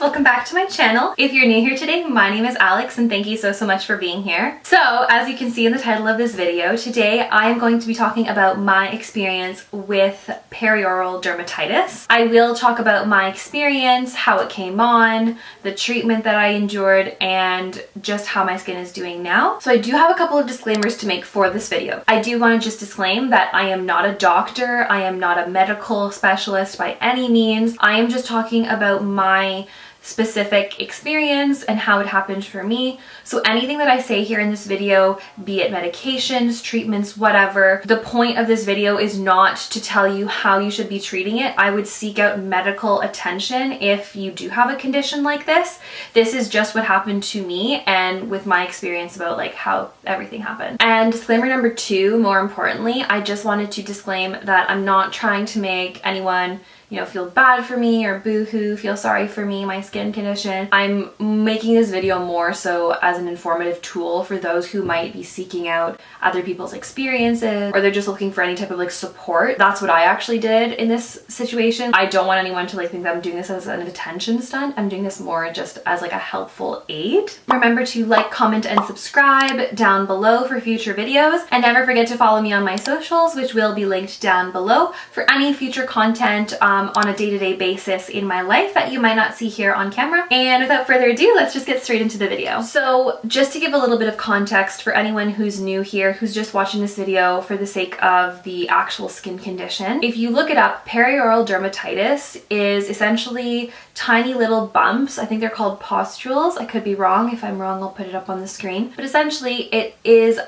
welcome back to my channel. If you're new here today, my name is Alex and thank you so much for being here. So as you can see in the title of this video, today I am going to be talking about my experience with perioral dermatitis. I will talk about my experience, how it came on, the treatment that I endured, and just how my skin is doing now. So I do have a couple of disclaimers to make for this video. I do want to just disclaim that I am not a doctor, I am not a medical specialist by any means. I am just talking about my specific experience and how it happened for me. So anything that I say here in this video, be it medications, treatments, whatever, the point of this video is not to tell you how you should be treating it. I would seek out medical attention if you do have a condition like this. This is just what happened to me and with my experience about like how everything happened. And disclaimer number 2, more importantly, I just wanted to disclaim that I'm not trying to make anyone feel bad for me or boo-hoo, feel sorry for me, my skin condition. I'm making this video more so as an informative tool for those who might be seeking out other people's experiences or they're just looking for any type of like support. That's what I actually did in this situation. I don't want anyone to like think that I'm doing this as an attention stunt. I'm doing this more just as like a helpful aid. Remember to like, comment, and subscribe down below for future videos, and never forget to follow me on my socials, which will be linked down below for any future content on a day-to-day basis in my life that you might not see here on camera. And without further ado, let's just get straight into the video. So just to give a little bit of context for anyone who's new here, who's just watching this video for the sake of the actual skin condition, if you look it up, perioral dermatitis is essentially tiny little bumps. I think they're called pustules. I could be wrong. If I'm wrong, I'll put it up on the screen. But essentially it is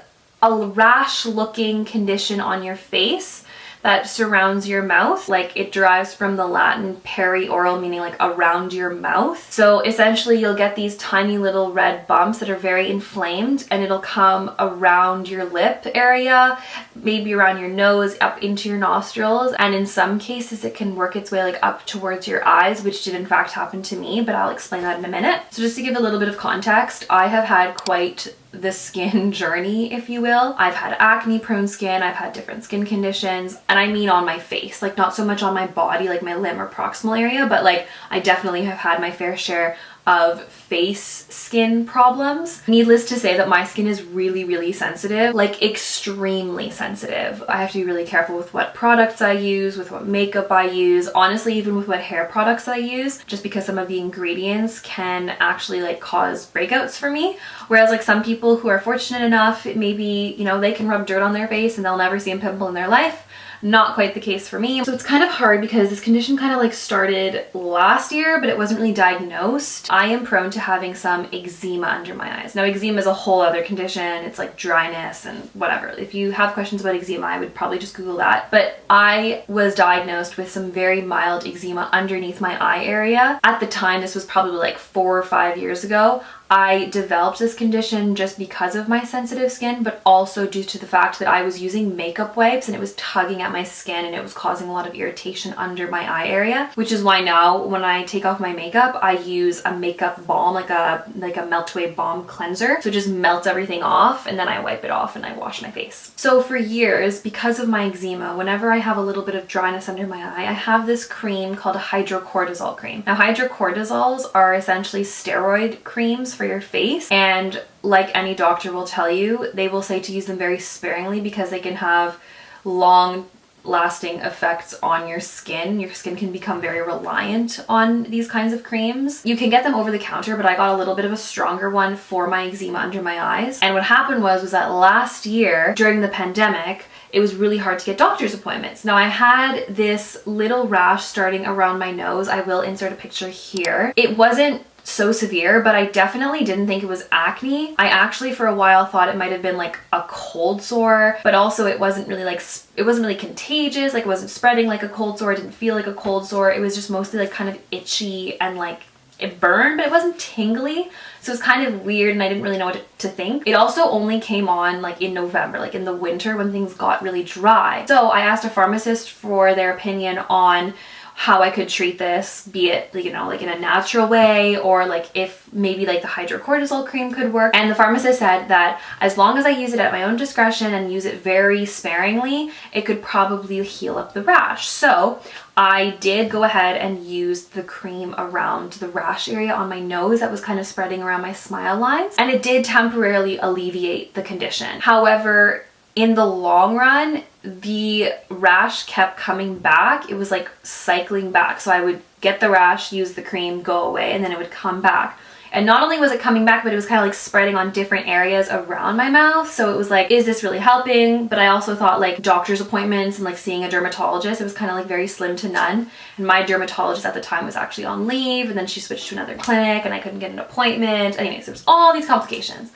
a rash-looking condition on your face that surrounds your mouth. Like, it derives from the Latin perioral, meaning like around your mouth. So essentially you'll get these tiny little red bumps that are very inflamed, and it'll come around your lip area, maybe around your nose, up into your nostrils, and in some cases it can work its way like up towards your eyes, which did in fact happen to me, but I'll explain that in a minute. So just to give a little bit of context, I have had quite the skin journey, if you will. I've had acne prone skin, I've had different skin conditions, and I mean on my face, like not so much on my body, like my limb or proximal area, but like I definitely have had my fair share of face skin problems. Needless to say that my skin is really sensitive, like extremely sensitive. I have to be really careful with what products I use, with what makeup I use, honestly even with what hair products I use, just because some of the ingredients can actually like cause breakouts for me. Whereas like some people who are fortunate enough, maybe, they can rub dirt on their face and they'll never see a pimple in their life. Not quite the case for me. So it's kind of hard because this condition kind of like started last year, but it wasn't really diagnosed. I am prone to having some eczema under my eyes. Now, eczema is a whole other condition. It's like dryness and whatever. If you have questions about eczema, I would probably just Google that. But I was diagnosed with some very mild eczema underneath my eye area. At the time, this was probably like 4 or 5 years ago. I developed this condition just because of my sensitive skin, but also due to the fact that I was using makeup wipes and it was tugging at my skin and it was causing a lot of irritation under my eye area, which is why now when I take off my makeup, I use a makeup balm, like a melt-away balm cleanser. So it just melts everything off and then I wipe it off and I wash my face. So for years, because of my eczema, whenever I have a little bit of dryness under my eye, I have this cream called a hydrocortisol cream. Now, hydrocortisols are essentially steroid creams for your face, and like any doctor will tell you, they will say to use them very sparingly because they can have long lasting effects on your skin. Your skin can become very reliant on these kinds of creams. You can get them over the counter, but I got a little bit of a stronger one for my eczema under my eyes. And what happened was that last year during the pandemic, it was really hard to get doctor's appointments. Now, I had this little rash starting around my nose. I will insert a picture here. It wasn't so severe, but I definitely didn't think it was acne. I actually for a while thought it might have been like a cold sore, but also it wasn't really contagious, like it wasn't spreading like a cold sore. It didn't feel like a cold sore. It was just mostly like kind of itchy and like it burned, but it wasn't tingly. So it was kind of weird and I didn't really know what to think. It also only came on like in November, like in the winter when things got really dry. So I asked a pharmacist for their opinion on how I could treat this, be it, you know, like in a natural way, or like if maybe like the hydrocortisone cream could work. And the pharmacist said that as long as I use it at my own discretion and use it very sparingly, it could probably heal up the rash. So I did go ahead and use the cream around the rash area on my nose that was kind of spreading around my smile lines, and it did temporarily alleviate the condition. However, in the long run, the rash kept coming back. It was like cycling back. So I would get the rash, use the cream, go away, and then it would come back. And not only was it coming back, but it was kind of like spreading on different areas around my mouth. So it was like, is this really helping? But I also thought like doctor's appointments and like seeing a dermatologist, it was kind of like very slim to none. And my dermatologist at the time was actually on leave, and then she switched to another clinic and I couldn't get an appointment. Anyways, there was all these complications.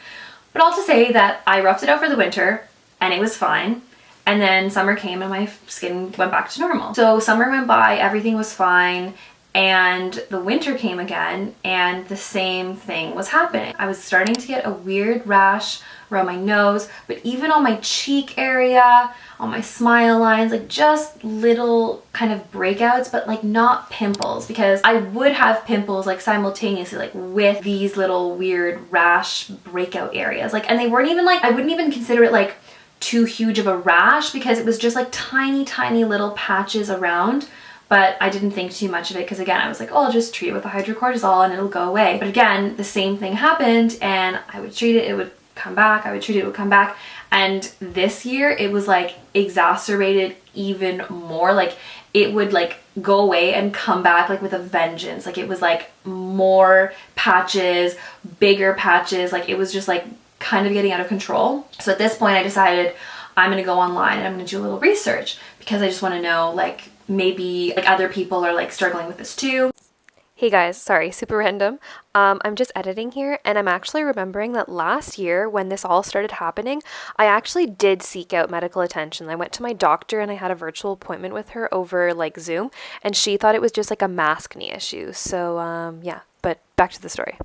But all to say that I roughed it out for the winter and it was fine. And then summer came and my skin went back to normal. So summer went by, everything was fine. And the winter came again and the same thing was happening. I was starting to get a weird rash around my nose, but even on my cheek area, on my smile lines, like just little kind of breakouts, but like not pimples, because I would have pimples like simultaneously, like with these little weird rash breakout areas. Like, and they weren't even like, I wouldn't even consider it like too huge of a rash because it was just like tiny little patches around. But I didn't think too much of it because again, I was like, oh, I'll just treat it with the hydrocortisone and it'll go away. But again, the same thing happened and I would treat it, it would come back, I would treat it, it would come back. And this year it was like exacerbated even more. Like it would like go away and come back like with a vengeance. Like it was like more patches, bigger patches. Like it was just like kind of getting out of control. So at this point I decided I'm gonna go online and I'm gonna do a little research because I just wanna know like maybe like other people are like struggling with this too. Hey guys, sorry, super random. I'm just editing here and I'm actually remembering that last year when this all started happening, I actually did seek out medical attention. I went to my doctor and I had a virtual appointment with her over like Zoom and she thought it was just like a maskne issue. So yeah, but back to the story.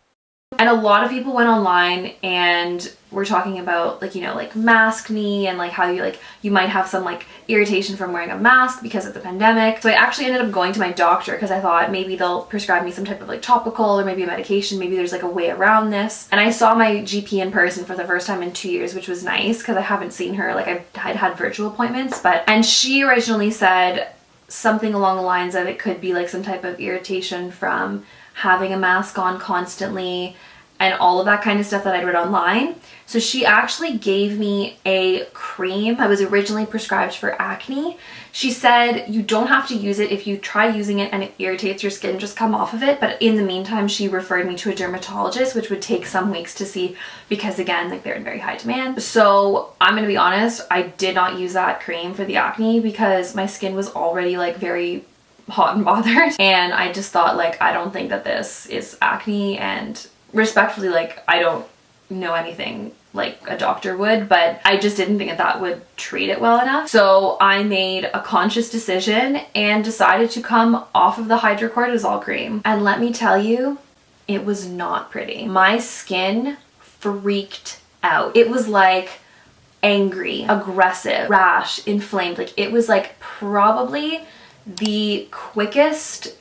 And a lot of people went online and were talking about like, you know, like maskne and like how you might have some like irritation from wearing a mask because of the pandemic. So I actually ended up going to my doctor because I thought maybe they'll prescribe me some type of like topical or maybe a medication. Maybe there's like a way around this. And I saw my GP in person for the first time in 2 years, which was nice because I haven't seen her. Like I'd had virtual appointments, and she originally said something along the lines of it could be like some type of irritation from having a mask on constantly and all of that kind of stuff that I'd read online. So she actually gave me a cream that was originally prescribed for acne. She said you don't have to use it. If you try using it and it irritates your skin, just come off of it. But in the meantime, she referred me to a dermatologist, which would take some weeks to see because again, like they're in very high demand. So I'm gonna be honest, I did not use that cream for the acne because my skin was already like very hot and bothered. And I just thought like, I don't think that this is acne, and respectfully, like I don't know anything like a doctor would, but I just didn't think that would treat it well enough. So I made a conscious decision and decided to come off of the hydrocortisone cream. And let me tell you, it was not pretty. My skin freaked out. It was like angry, aggressive, rash, inflamed. Like it was like probably the quickest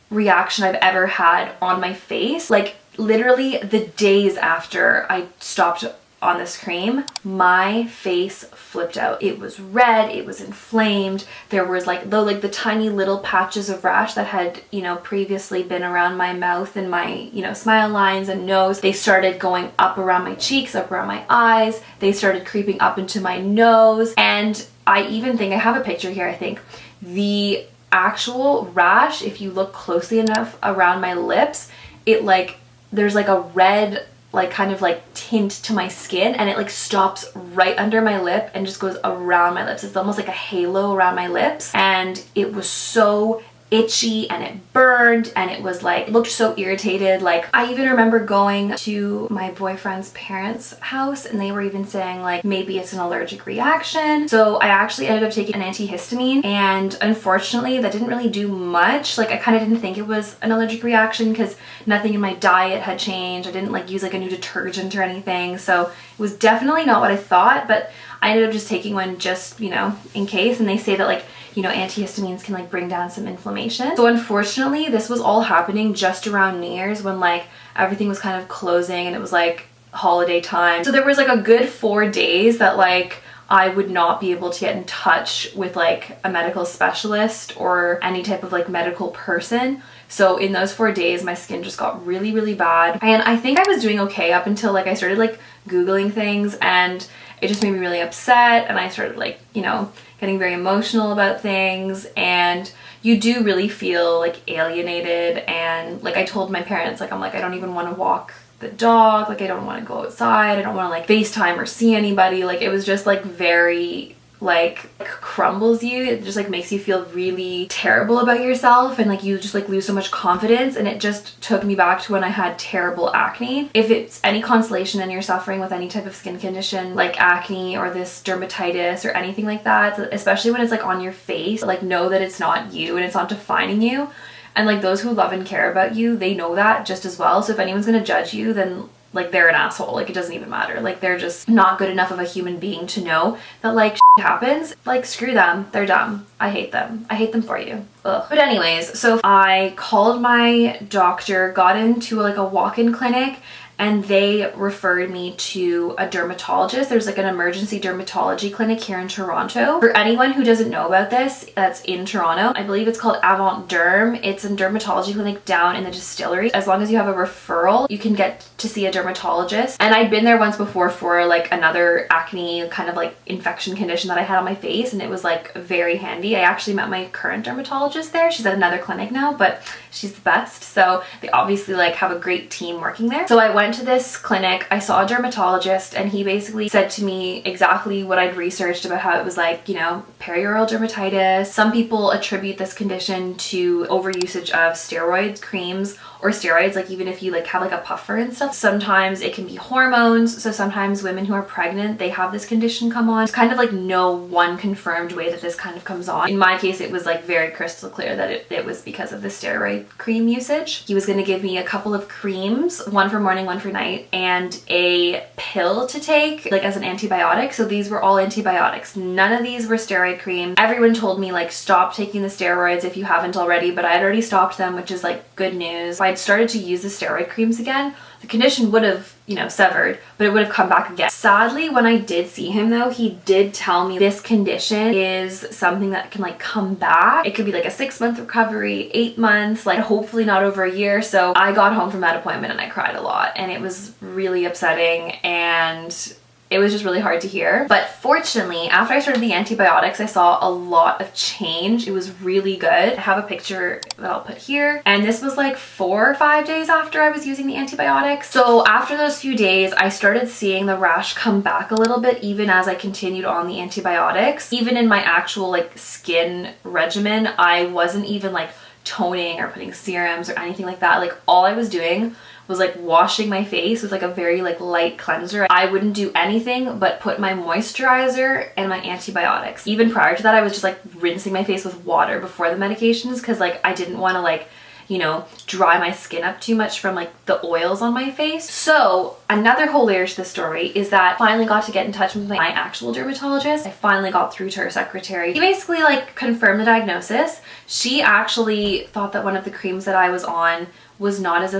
reaction I've ever had on my face. Like literally the days after I stopped on this cream, my face flipped out. It was red, it was inflamed. There was like the tiny little patches of rash that had, you know, previously been around my mouth and my, you know, smile lines and nose. They started going up around my cheeks, up around my eyes. They started creeping up into my nose. And I even think, I have a picture here, I think. The actual rash, if you look closely enough around my lips, it like, there's like a red like kind of like tint to my skin, and it like stops right under my lip and just goes around my lips. It's almost like a halo around my lips, and it was so itchy and it burned and it was like, looked so irritated. Like I even remember going to my boyfriend's parents' house and they were even saying like maybe it's an allergic reaction. So I actually ended up taking an antihistamine, and unfortunately that didn't really do much. Like I kind of didn't think it was an allergic reaction because nothing in my diet had changed. I didn't like use like a new detergent or anything, so it was definitely not what I thought. But I ended up just taking one just, you know, in case. And they say that like you know, antihistamines can like bring down some inflammation. So unfortunately, this was all happening just around New Year's when like everything was kind of closing and it was like holiday time. So there was like a good 4 days that like I would not be able to get in touch with like a medical specialist or any type of like medical person. So in those 4 days, my skin just got really, really bad. And I think I was doing okay up until like I started like Googling things, and it just made me really upset. And I started like, you know, getting very emotional about things. And you do really feel like alienated. And like I told my parents, like, I'm like, I don't even want to walk the dog, like I don't want to go outside, I don't want to like FaceTime or see anybody. Like it was just like very like crumbles you. It just like makes you feel really terrible about yourself, and like you just like lose so much confidence. And it just took me back to when I had terrible acne. If it's any consolation and you're suffering with any type of skin condition like acne or this dermatitis or anything like that, especially when it's like on your face, like know that it's not you and it's not defining you. And like those who love and care about you, they know that just as well. So if anyone's gonna judge you, then like they're an asshole. Like it doesn't even matter. Like they're just not good enough of a human being to know that like shit happens. Like screw them. They're dumb. I hate them. I hate them for you. Ugh. But anyways, so I called my doctor, got into like a walk-in clinic, and they referred me to a dermatologist. There's like an emergency dermatology clinic here in Toronto. For anyone who doesn't know about this, that's in Toronto, I believe it's called Avant Derm. It's a dermatology clinic down in the Distillery. As long as you have a referral, you can get to see a dermatologist. And I'd been there once before for like another acne kind of like infection condition that I had on my face, and it was like very handy. I actually met my current dermatologist there. She's at another clinic now, but she's the best. So they obviously like have a great team working there. So I went to this clinic, I saw a dermatologist, and he basically said to me exactly what I'd researched about how it was like, you know, perioral dermatitis. Some people attribute this condition to overusage of steroids, creams, or steroids, like even if you like have like a puffer and stuff. Sometimes it can be hormones. So sometimes women who are pregnant, they have this condition come on. It's kind of like no one confirmed way that this kind of comes on. In my case, it was like very crystal clear that it was because of the steroid cream usage. He was going to give me a couple of creams, one for morning, one for night, and a pill to take like as an antibiotic. So these were all antibiotics. None of these were steroid cream. Everyone told me like stop taking the steroids if you haven't already, but I had already stopped them, which is like good news. I'd started to use the steroid creams again, the condition would have, you know, severed, but it would have come back again. Sadly, when I did see him though, he did tell me this condition is something that can like come back. It could be like a 6-month recovery, 8 months, like hopefully not over a year. So I got home from that appointment and I cried a lot, and it was really upsetting, and it was just really hard to hear. But fortunately, after I started the antibiotics, I saw a lot of change. It was really good. I have a picture that I'll put here. And this was like 4 or 5 days after I was using the antibiotics. So after those few days, I started seeing the rash come back a little bit, even as I continued on the antibiotics. Even in my actual like skin regimen, I wasn't even like toning or putting serums or anything like that. Like all I was doing was like washing my face with like a very like light cleanser. I wouldn't do anything but put my moisturizer and my antibiotics. Even prior to that, I was just like rinsing my face with water before the medications, because like I didn't want to like, you know, dry my skin up too much from like the oils on my face. So another whole layer to the story is that I finally got to get in touch with my actual dermatologist. I finally got through to her secretary. He basically like confirmed the diagnosis. She actually thought that one of the creams that I was on was not as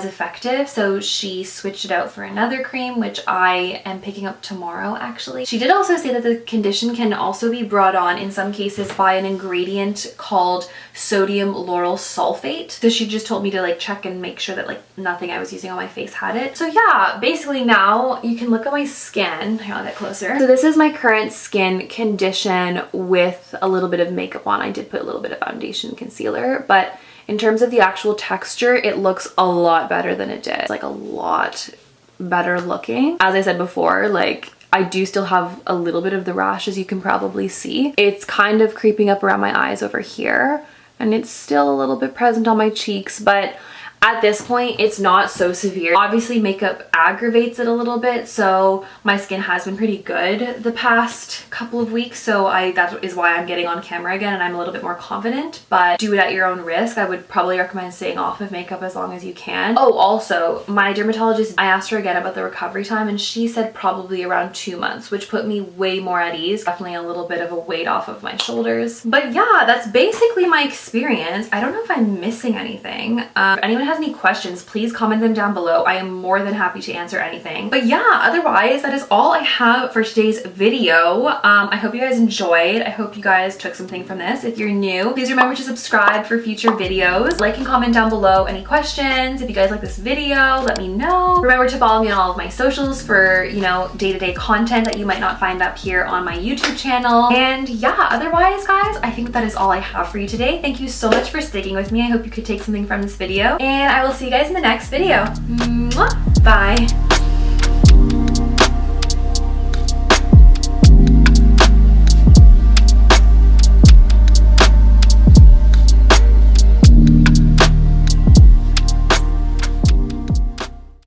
effective, so she switched it out for another cream, which I am picking up tomorrow actually. She did also say that the condition can also be brought on in some cases by an ingredient called sodium lauryl sulfate. So she just told me to like check and make sure that like nothing I was using on my face had it. So yeah, basically now you can look at my skin. Here, I'll get closer. So this is my current skin condition with a little bit of makeup on. I did put a little bit of foundation and concealer, but in terms of the actual texture, it looks a lot better than it did. It's like a lot better looking. As I said before, like I do still have a little bit of the rash, as you can probably see. It's kind of creeping up around my eyes over here, and it's still a little bit present on my cheeks, but At this point, it's not so severe. Obviously, makeup aggravates it a little bit, so my skin has been pretty good the past couple of weeks, so that is why I'm getting on camera again and I'm a little bit more confident, but do it at your own risk. I would probably recommend staying off of makeup as long as you can. Oh, also, my dermatologist, I asked her again about the recovery time and she said probably around 2 months, which put me way more at ease. Definitely a little bit of a weight off of my shoulders. But yeah, that's basically my experience. I don't know if I'm missing anything. If anyone has any questions, please comment them down below. I am more than happy to answer anything. But yeah, otherwise, that is all I have for today's video. I hope you guys enjoyed. I hope you guys took something from this. If you're new, please remember to subscribe for future videos. Like and comment down below any questions. If you guys like this video, let me know. Remember to follow me on all of my socials for, you know, day-to-day content that you might not find up here on my YouTube channel. And yeah, otherwise, guys, I think that is all I have for you today. Thank you so much for sticking with me. I hope you could take something from this video, and I will see you guys in the next video. Mwah! Bye.